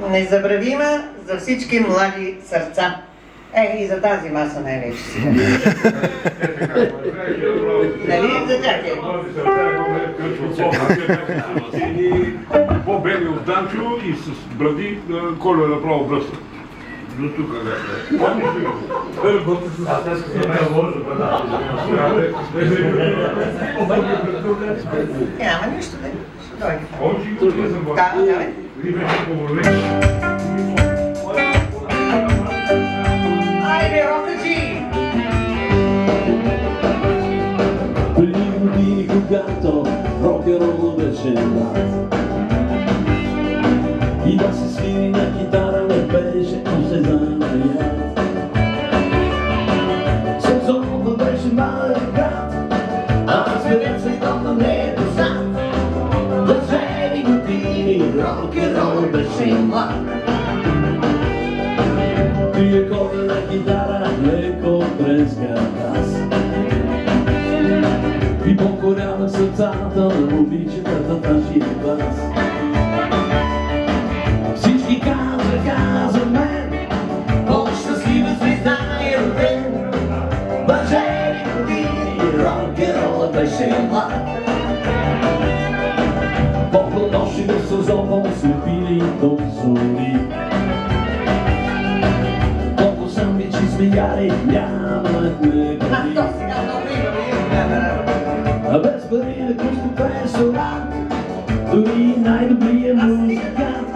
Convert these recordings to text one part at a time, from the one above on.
Незабравима за всички млади сърца. И за тази маса най-вече си. Нали за тях е? По-бели от Данчо и с бради Коля направо бръста. До тук бе. Помниш ли го? Няма нищо, да. Ще дойде. Помниш ли го? Да, давай. Айде, Рокаджи! Преди години, когато рок-н-рол беше млад и да се свири на китара не беше още занаят. Сезонът беше малък град, аз певец идвам на небесат. Държави години, рок-н-рол беше млад. Три акорда на китара, леко треска аз. И покорявах сърцата на момичетата в нашия клас. Всички казаха за мен, по-щастлива звезда е роден. Мъжери години, рок-н-рола беше млад. По-нощите с опал слепили до зори. Колко сандвичи смеяли, нямахме пари. А без пари да пусти в ресторант, дори най-добрия музикант.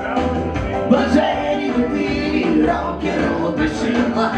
Мъжени години, рок-н-рол беше млад.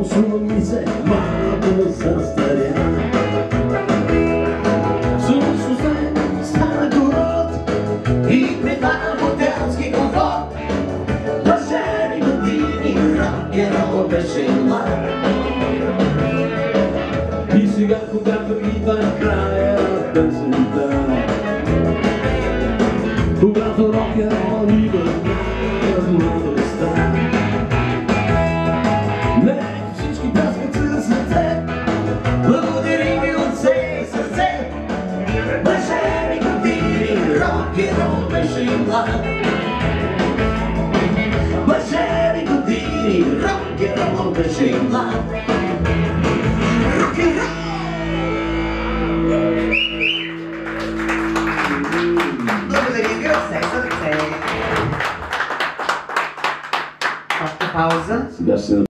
Само ми се малко застаря. Също се стана город и предлагам хотелски комфорт. Мъжени години, рок-н-рол беше млад. И сега, когато идва края на песента, когато рок-н-рол идва в младостта, рок-н-рол беше млад. Мъжени години, рок-н-рол беше млад. Рок-н-рол! Благодаря ви от все сърце. Пауза.